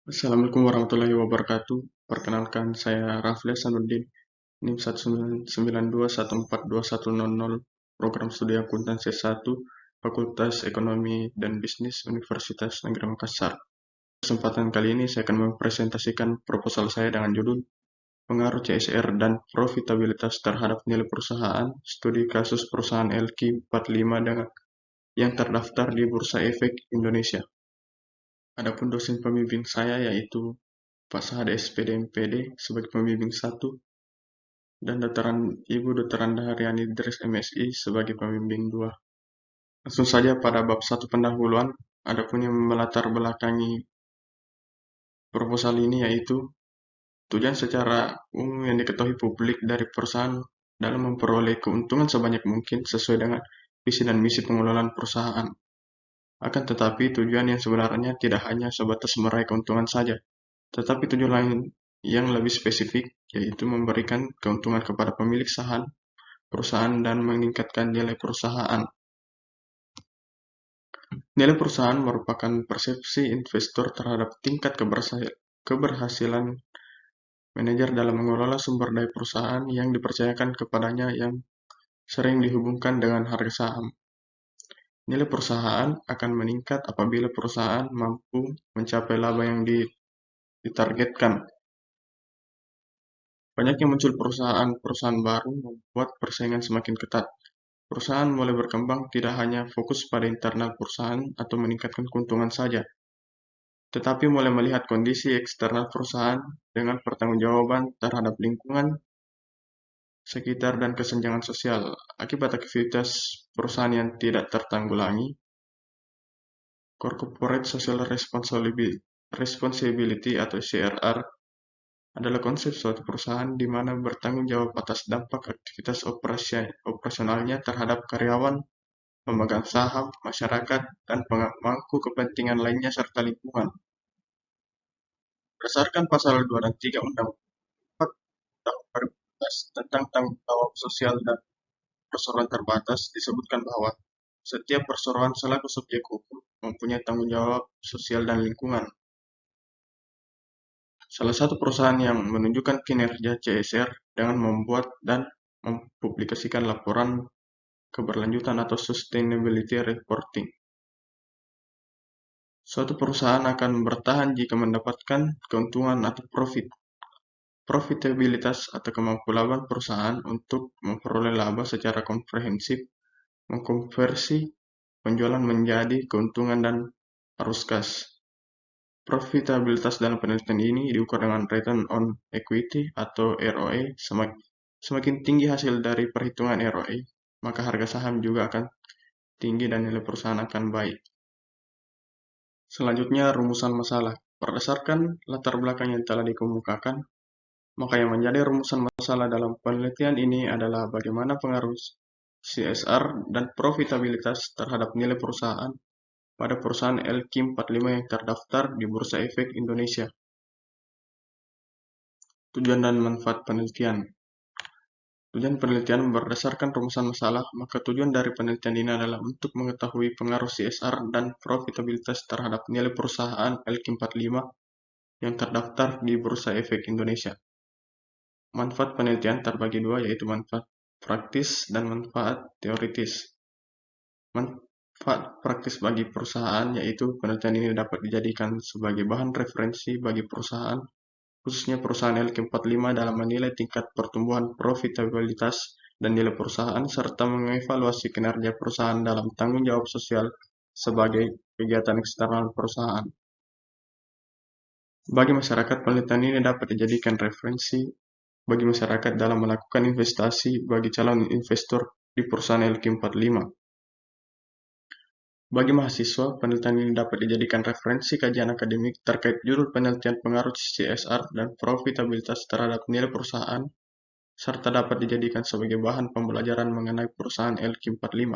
Assalamualaikum warahmatullahi wabarakatuh. Perkenalkan, saya Rafli Hasanuddin, NIM 192142100, Program Studi Akuntansi S1, Fakultas Ekonomi dan Bisnis Universitas Negeri Makassar. Kesempatan kali ini saya akan mempresentasikan proposal saya dengan judul Pengaruh CSR dan Profitabilitas terhadap Nilai Perusahaan, Studi Kasus Perusahaan LQ 45 dengan yang terdaftar di Bursa Efek Indonesia. Adapun dosen pembimbing saya yaitu Pak Sahad SPD MPD sebagai pembimbing 1 dan Ibu Dr. Anda Haryani Idris MSI sebagai pembimbing 2. Langsung saja pada bab 1 pendahuluan, adapun yang melatar belakangi proposal ini yaitu tujuan secara umum yang diketahui publik dari perusahaan dalam memperoleh keuntungan sebanyak mungkin sesuai dengan visi dan misi pengelolaan perusahaan. Akan tetapi tujuan yang sebenarnya tidak hanya sebatas meraih keuntungan saja, tetapi tujuan lain yang lebih spesifik, yaitu memberikan keuntungan kepada pemilik saham perusahaan dan meningkatkan nilai perusahaan. Nilai perusahaan merupakan persepsi investor terhadap tingkat keberhasilan manajer dalam mengelola sumber daya perusahaan yang dipercayakan kepadanya yang sering dihubungkan dengan harga saham. Nilai perusahaan akan meningkat apabila perusahaan mampu mencapai laba yang ditargetkan. Banyaknya muncul perusahaan-perusahaan baru membuat persaingan semakin ketat. Perusahaan mulai berkembang tidak hanya fokus pada internal perusahaan atau meningkatkan keuntungan saja, tetapi mulai melihat kondisi eksternal perusahaan dengan pertanggungjawaban terhadap lingkungan sekitar dan kesenjangan sosial. Akibat aktivitas perusahaan yang tidak tertanggulangi, Corporate Social Responsibility atau CSR adalah konsep suatu perusahaan di mana bertanggung jawab atas dampak aktivitas operasionalnya terhadap karyawan, pemegang saham, masyarakat, dan pemangku kepentingan lainnya serta lingkungan. Berdasarkan pasal 2 dan 3 Undang-Undang 4 Tahun 2014 tentang tanggung jawab sosial dan perseroan terbatas, disebutkan bahwa setiap perseroan selaku subjek hukum mempunyai tanggung jawab sosial dan lingkungan. Salah satu perusahaan yang menunjukkan kinerja CSR dengan membuat dan mempublikasikan laporan keberlanjutan atau sustainability reporting. Suatu perusahaan akan bertahan jika mendapatkan keuntungan atau profitabilitas atau kemampuan perusahaan untuk memperoleh laba secara komprehensif, mengkonversi penjualan menjadi keuntungan dan arus kas. Profitabilitas dalam penelitian ini diukur dengan return on equity atau ROE. Semakin tinggi hasil dari perhitungan ROE, maka harga saham juga akan tinggi dan nilai perusahaan akan baik. Selanjutnya, rumusan masalah. Berdasarkan latar belakang yang telah dikemukakan, maka yang menjadi rumusan masalah dalam penelitian ini adalah bagaimana pengaruh CSR dan profitabilitas terhadap nilai perusahaan pada perusahaan LQ 45 yang terdaftar di Bursa Efek Indonesia. Tujuan dan manfaat penelitian. Tujuan penelitian berdasarkan rumusan masalah, maka tujuan dari penelitian ini adalah untuk mengetahui pengaruh CSR dan profitabilitas terhadap nilai perusahaan LQ 45 yang terdaftar di Bursa Efek Indonesia. Manfaat penelitian terbagi dua, yaitu manfaat praktis dan manfaat teoritis. Manfaat praktis bagi perusahaan yaitu penelitian ini dapat dijadikan sebagai bahan referensi bagi perusahaan, khususnya perusahaan LQ45 dalam menilai tingkat pertumbuhan profitabilitas dan nilai perusahaan, serta mengevaluasi kinerja perusahaan dalam tanggung jawab sosial sebagai kegiatan eksternal perusahaan. Bagi masyarakat, penelitian ini dapat dijadikan referensi bagi masyarakat dalam melakukan investasi bagi calon investor di perusahaan LQ45. Bagi mahasiswa, penelitian ini dapat dijadikan referensi kajian akademik terkait judul penelitian pengaruh CSR dan profitabilitas terhadap nilai perusahaan, serta dapat dijadikan sebagai bahan pembelajaran mengenai perusahaan LQ45.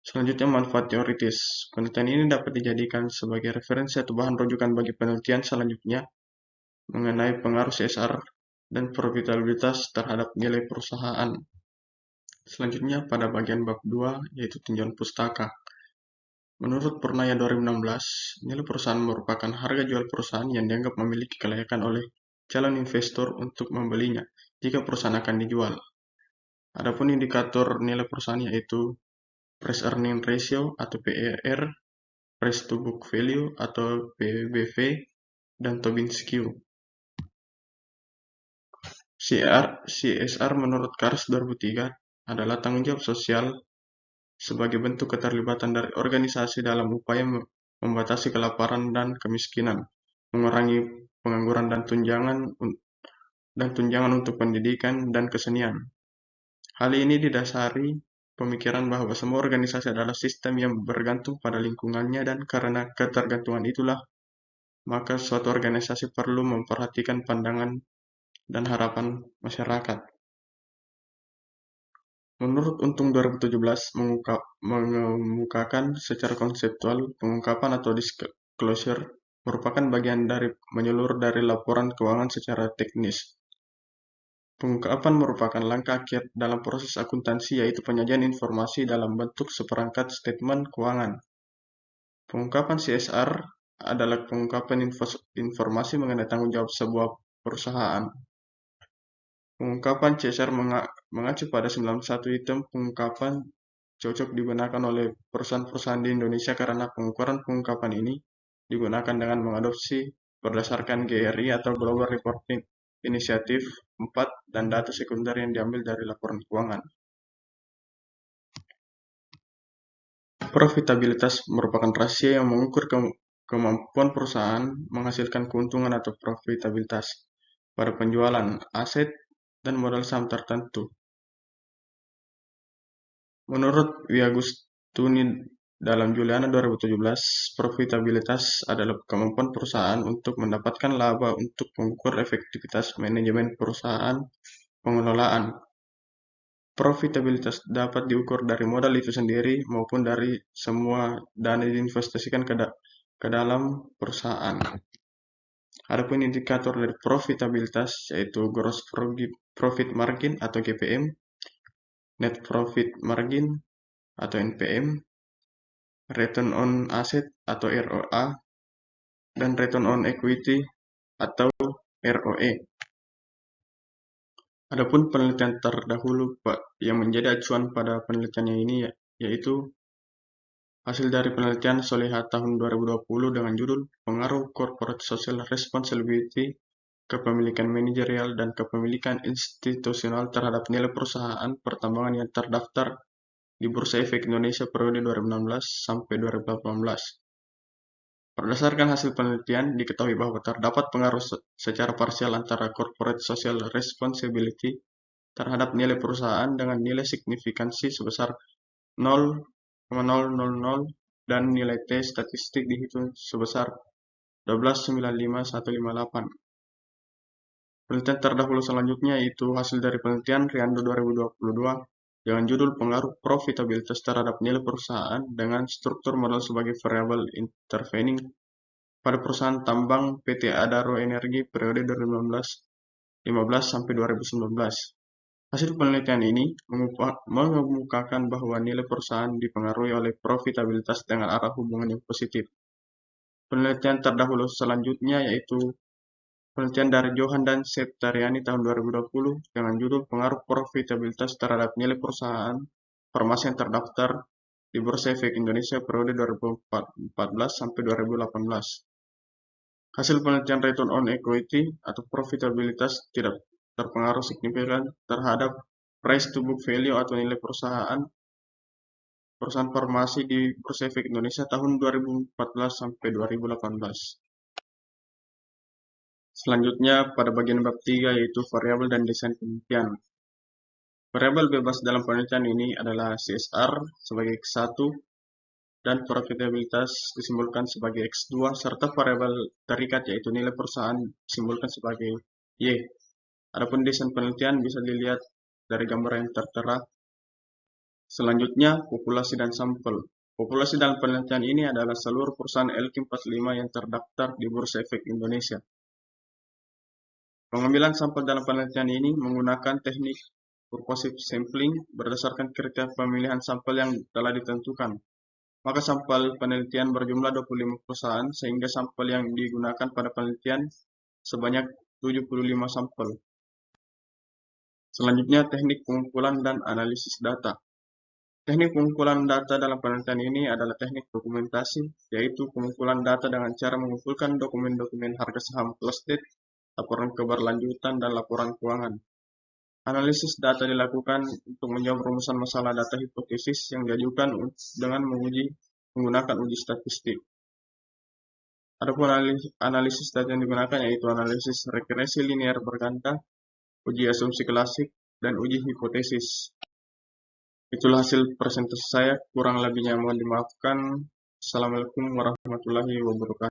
Selanjutnya, manfaat teoritis. Penelitian ini dapat dijadikan sebagai referensi atau bahan rujukan bagi penelitian selanjutnya mengenai pengaruh CSR dan profitabilitas terhadap nilai perusahaan. Selanjutnya, pada bagian bab 2, yaitu tinjauan pustaka. Menurut Purnaya 2016, nilai perusahaan merupakan harga jual perusahaan yang dianggap memiliki kelayakan oleh calon investor untuk membelinya jika perusahaan akan dijual. Adapun indikator nilai perusahaan yaitu Price Earning Ratio atau PER, Price to Book Value atau PBV, dan Tobin Skew. CSR menurut Kars 2003 adalah tanggung jawab sosial sebagai bentuk keterlibatan dari organisasi dalam upaya membatasi kelaparan dan kemiskinan, mengurangi pengangguran dan tunjangan untuk pendidikan dan kesenian. Hal ini didasari pemikiran bahwa semua organisasi adalah sistem yang bergantung pada lingkungannya dan karena ketergantungan itulah, maka suatu organisasi perlu memperhatikan pandangan dan harapan masyarakat. Menurut Untung 2017 mengemukakan secara konseptual pengungkapan atau disclosure merupakan bagian dari menyeluruh dari laporan keuangan secara teknis. Pengungkapan merupakan langkah akhir dalam proses akuntansi yaitu penyajian informasi dalam bentuk seperangkat statement keuangan. Pengungkapan CSR adalah pengungkapan informasi mengenai tanggung jawab sebuah perusahaan. Pengungkapan CSR mengacu pada 91 item pengungkapan cocok digunakan oleh perusahaan-perusahaan di Indonesia karena pengukuran pengungkapan ini digunakan dengan mengadopsi berdasarkan GRI atau Global Reporting Initiative 4 dan data sekunder yang diambil dari laporan keuangan. Profitabilitas merupakan rasio yang mengukur kemampuan perusahaan menghasilkan keuntungan atau profitabilitas pada penjualan aset dan modal saham tertentu. Menurut Wiagustuni dalam Juliana 2017, profitabilitas adalah kemampuan perusahaan untuk mendapatkan laba untuk mengukur efektivitas manajemen perusahaan pengelolaan. Profitabilitas dapat diukur dari modal itu sendiri maupun dari semua dana diinvestasikan ke dalam perusahaan. Adapun indikator dari profitabilitas yaitu Gross Profit Margin atau GPM, Net Profit Margin atau NPM, Return on Asset atau ROA, dan Return on Equity atau ROE. Adapun penelitian terdahulu yang menjadi acuan pada penelitiannya ini yaitu hasil dari penelitian Soleha tahun 2020 dengan judul Pengaruh Corporate Social Responsibility, Kepemilikan Manajerial dan Kepemilikan Institusional terhadap nilai perusahaan pertambangan yang terdaftar di Bursa Efek Indonesia periode 2016 sampai 2018. Berdasarkan hasil penelitian, diketahui bahwa terdapat pengaruh secara parsial antara corporate social responsibility terhadap nilai perusahaan dengan nilai signifikansi sebesar 0,000 dan nilai T statistik dihitung sebesar 1295158. Penelitian terdahulu selanjutnya yaitu hasil dari penelitian Riando 2022 dengan judul Pengaruh Profitabilitas terhadap Nilai Perusahaan dengan Struktur Modal sebagai Variabel Intervening pada perusahaan tambang PT Adaro Energi periode 2015 sampai 2019. Hasil penelitian ini mengemukakan bahwa nilai perusahaan dipengaruhi oleh profitabilitas dengan arah hubungan yang positif. Penelitian terdahulu selanjutnya yaitu penelitian dari Johan dan Septariani tahun 2020 dengan judul Pengaruh Profitabilitas terhadap Nilai Perusahaan Farmasi yang terdaftar di Bursa Efek Indonesia periode 2014 sampai 2018. Hasil penelitian Return on Equity atau profitabilitas tidak terpengaruh signifikan terhadap Price to Book Value atau nilai perusahaan farmasi di Bursa Efek Indonesia tahun 2014 sampai 2018. Selanjutnya pada bagian bab 3 yaitu variabel dan desain penelitian. Variabel bebas dalam penelitian ini adalah CSR sebagai X1 dan profitabilitas disimbolkan sebagai X2 serta variabel terikat yaitu nilai perusahaan disimbolkan sebagai Y. Adapun desain penelitian bisa dilihat dari gambar yang tertera. Selanjutnya, populasi dan sampel. Populasi dalam penelitian ini adalah seluruh perusahaan LQ45 yang terdaftar di Bursa Efek Indonesia. Pengambilan sampel dalam penelitian ini menggunakan teknik purposive sampling berdasarkan kriteria pemilihan sampel yang telah ditentukan. Maka sampel penelitian berjumlah 25 perusahaan, sehingga sampel yang digunakan pada penelitian sebanyak 75 sampel. Selanjutnya, teknik pengumpulan dan analisis data. Teknik pengumpulan data dalam penelitian ini adalah teknik dokumentasi, yaitu pengumpulan data dengan cara mengumpulkan dokumen-dokumen harga saham close date, laporan keberlanjutan, dan laporan keuangan. Analisis data dilakukan untuk menjawab rumusan masalah data hipotesis yang diajukan dengan menggunakan uji statistik. Adapun analisis data yang digunakan yaitu analisis regresi linear berkanta, uji asumsi klasik, dan uji hipotesis. Itulah hasil presentasi saya, kurang lebihnya mohon dimaafkan. Assalamualaikum warahmatullahi wabarakatuh.